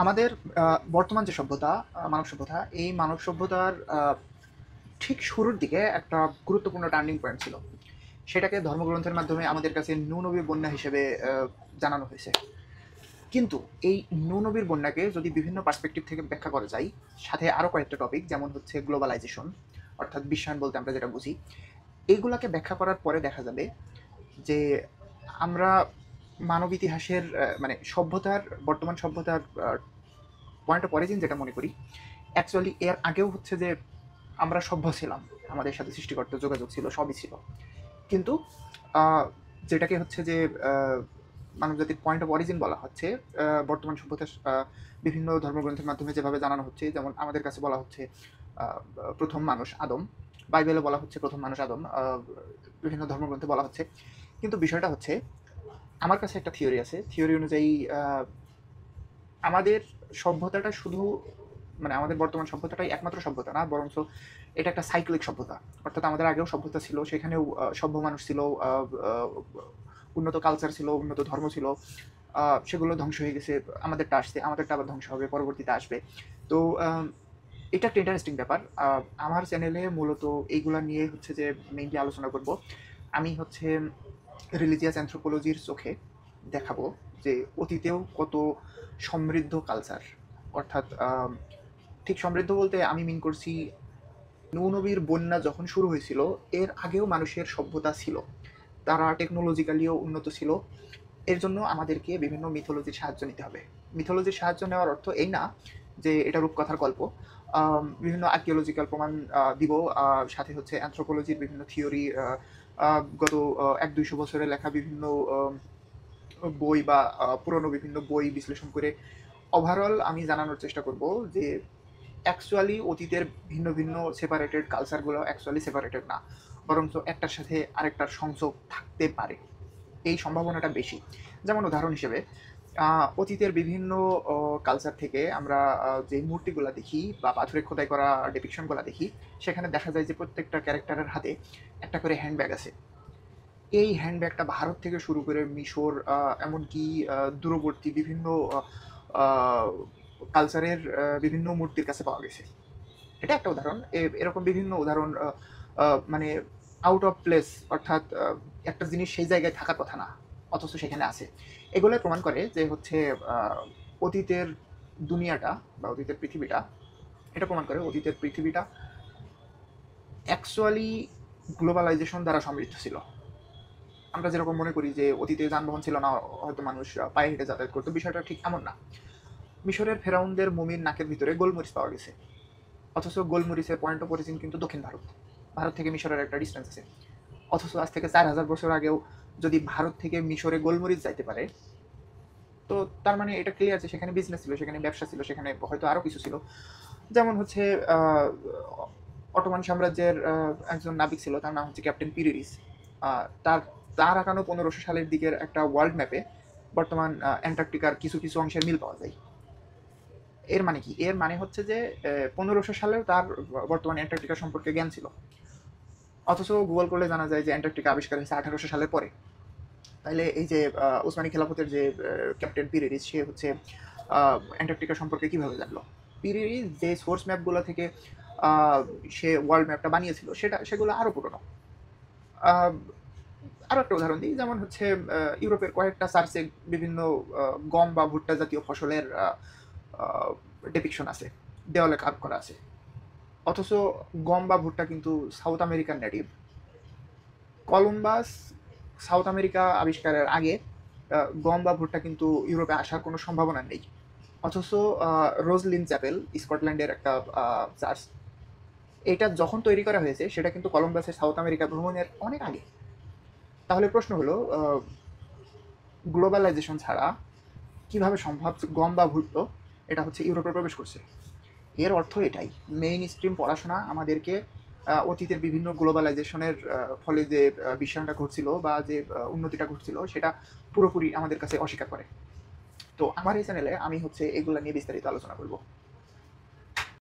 আমাদের বর্তমান যে সভ্যতা, মানব সভ্যতা, এই মানব সভ্যতার ঠিক শুরুর দিকে একটা গুরুত্বপূর্ণ টার্নিং পয়েন্ট ছিল। সেটাকে ধর্মগ্রন্থের মাধ্যমে আমাদের কাছে নূ-নবীর বন্যা হিসেবে জানানো হয়েছে। কিন্তু এই নূ-নবীর বন্যাকে যদি বিভিন্ন পার্সপেক্টিভ থেকে ব্যাখ্যা করা যায়, সাথে আরও কয়েকটা টপিক যেমন হচ্ছে গ্লোবালাইজেশন, অর্থাৎ বিশ্বায়ন বলতে আমরা যেটা বুঝি, এইগুলাকে ব্যাখ্যা করার পরে দেখা যাবে যে আমরা মানব ইতিহাসের মানে সভ্যতার, বর্তমান সভ্যতার পয়েন্ট অফ অরিজিন যেটা মনে করি, অ্যাকচুয়ালি এর আগেও হচ্ছে যে আমরা সভ্য ছিলাম, আমাদের সাথে সৃষ্টিকর্তার যোগাযোগ ছিল, সবই ছিল। কিন্তু আহ, যেটাকে হচ্ছে যে মানবজাতির পয়েন্ট অফ অরিজিন বলা হচ্ছে, বর্তমান সভ্যতার বিভিন্ন ধর্মগ্রন্থের মাধ্যমে যেভাবে জানানো হচ্ছে, যেমন আমাদের কাছে বলা হচ্ছে আহ, প্রথম মানুষ আদম, বাইবেলে বলা হচ্ছে প্রথম মানুষ আদম, বিভিন্ন ধর্মগ্রন্থে বলা হচ্ছে। কিন্তু বিষয়টা হচ্ছে, আমার কাছে একটা থিওরি আছে। থিওরি অনুযায়ী আমাদের সভ্যতাটা শুধু, মানে আমাদের বর্তমান সভ্যতাটাই একমাত্র সভ্যতা না, বরঞ্চ এটা একটা সাইক্লিক সভ্যতা। অর্থাৎ আমাদের আগেও সভ্যতা ছিল, সেখানেও সভ্য মানুষ ছিল, উন্নত কালচার ছিল, উন্নত ধর্ম ছিল, সেগুলো ধ্বংস হয়ে গেছে। আমাদেরটা আসছে, আমাদেরটা আবার ধ্বংস হবে, পরবর্তীতে আসবে। তো এটা একটা ইন্টারেস্টিং ব্যাপার। আমার চ্যানেলে মূলত এইগুলা নিয়ে হচ্ছে যে মেইনলি আলোচনা করব। আমি হচ্ছে রিলিজিয়াস অ্যানথ্রোপোলজির চোখে দেখাবো যে অতীতেও কত সমৃদ্ধ কালচার, অর্থাৎ ঠিক সমৃদ্ধ বলতে আমি মিন করছি, নূ-নবীর বন্যা যখন শুরু হয়েছিল এর আগেও মানুষের সভ্যতা ছিল, তারা টেকনোলজিক্যালিও উন্নত ছিল। এর জন্য আমাদেরকে বিভিন্ন মিথোলজির সাহায্য নিতে হবে। মিথোলজির সাহায্য নেওয়ার অর্থ এই না যে এটা রূপকথার গল্প। বিভিন্ন আর্কিওলজিক্যাল প্রমাণ দিব, সাথে হচ্ছে অ্যানথ্রোপোলজির বিভিন্ন থিওরি, গত 100-200 বছরে লেখা বিভিন্ন বই বা পুরনো বিভিন্ন বই বিশ্লেষণ করে ওভারঅল আমি জানানোর চেষ্টা করব যে অ্যাকচুয়ালি অতীতের ভিন্ন ভিন্ন সেপারেটেড কালচারগুলো অ্যাকচুয়ালি সেপারেটেড না, বরঞ্চ একটার সাথে আরেকটার সংযোগ থাকতে পারে, এই সম্ভাবনাটা বেশি। যেমন উদাহরণ হিসেবে অতীতের বিভিন্ন কালচার থেকে আমরা যে মূর্তিগুলো দেখি বা পাথরে খোদাই করা ডিপিকশনগুলো দেখি, সেখানে দেখা যায় যে প্রত্যেকটা ক্যারেক্টারের হাতে একটা করে হ্যান্ডব্যাগ আছে। এই হ্যান্ডব্যাগটা ভারত থেকে শুরু করে মিশর, এমনকি দূরবর্তী বিভিন্ন কালচারের বিভিন্ন মূর্তির কাছে পাওয়া গেছে। এটা একটা উদাহরণ। এরকম বিভিন্ন উদাহরণ, মানে আউট অফ প্লেস, অর্থাৎ একটা জিনিস সেই জায়গায় থাকার কথা না, অথচ সেখানে আছে। এগুলোই প্রমাণ করে যে হচ্ছে অতীতের দুনিয়াটা বা অতীতের পৃথিবীটা, এটা প্রমাণ করে অতীতের পৃথিবীটা অ্যাকচুয়ালি গ্লোবালাইজেশন দ্বারা সমৃদ্ধ ছিল। আমরা যেরকম মনে করি যে অতীতে যানবাহন ছিল না, হয়তো মানুষ পায়ে হেঁটে যাতায়াত করতো, বিষয়টা ঠিক এমন না। মিশরের ফেরাউনদের মমির নাকের ভিতরে গোলমরিচ পাওয়া গেছে, অথচ গোলমরিচের পয়েন্ট অফ অরিজিন কিন্তু দক্ষিণ ভারত। ভারত থেকে মিশরের একটা ডিস্টেন্স আছে। অথচ আজ থেকে 4000 বছর আগেও যদি ভারত থেকে মিশরে গোলমরিচ যাইতে পারে, তো তার মানে এটা ক্লিয়ার যে সেখানে বিজনেস ছিল, সেখানে ব্যবসা ছিল, সেখানে হয়তো আরও কিছু ছিল। যেমন হচ্ছে অটোমান সাম্রাজ্যের একজন নাবিক ছিল, তার নাম হচ্ছে ক্যাপ্টেন পিরিরিস। তার তার আঁকানো 1500 সালের দিকের একটা ওয়ার্ল্ড ম্যাপে বর্তমান অ্যান্টার্কটিকার কিছু কিছু অংশের মিল পাওয়া যায়। এর মানে কি? এর মানে হচ্ছে যে 1500 সালেও তার বর্তমান অ্যান্টার্কটিকা সম্পর্কে জ্ঞান ছিল। অথচ গুগল করলে জানা যায় যে অ্যান্টার্কটিকা আবিষ্কার হয়েছে 1800 সালের পরে। তাইলে এই যে উসমানী খেলাফতের যে ক্যাপ্টেন পিরিরিস, সে হচ্ছে অ্যান্টার্কটিকা সম্পর্কে কিভাবে জানলো? পিরিরিস যে সোর্স ম্যাপগুলো থেকে আহ, সে ওয়ার্ল্ড ম্যাপটা বানিয়েছিল, সেগুলো আরও পুরনো। আহ, আরও একটা উদাহরণ দিই, যেমন হচ্ছে ইউরোপের কয়েকটা চার্চে বিভিন্ন গম বা ভুট্টা জাতীয় ফসলের ডেপিকশন আছে, দেওয়ালে কার্ভ করা আছে। অথচ গম বা ভুট্টা কিন্তু south American native. Columbus south America আবিষ্কারের আগে গম বা ভুট্টা কিন্তু ইউরোপে আসার কোনো সম্ভাবনা নেই। অথচ রোজলিন চ্যাপেল, স্কটল্যান্ডের একটা চার্চ, এটা যখন তৈরি করা হয়েছে সেটা কিন্তু কলম্বাসের সাউথ আমেরিকা ভ্রমণের অনেক আগে। তাহলে প্রশ্ন হলো, গ্লোবালাইজেশন ছাড়া কিভাবে সম্ভব যে গম বা ভুট্টো এটা হচ্ছে ইউরোপে প্রবেশ করছে? এর অর্থ এটাই, মেইন স্ট্রিম পড়াশোনা আমাদেরকে অতীতের বিভিন্ন গ্লোবালাইজেশনের ফলে যে বিশ্বায়নটা ঘটছিল বা যে উন্নতিটা ঘটছিল সেটা পুরোপুরি আমাদের কাছে অস্বীকার করে। তো আমার এই চ্যানেলে আমি হচ্ছে এগুলো নিয়ে বিস্তারিত আলোচনা করব।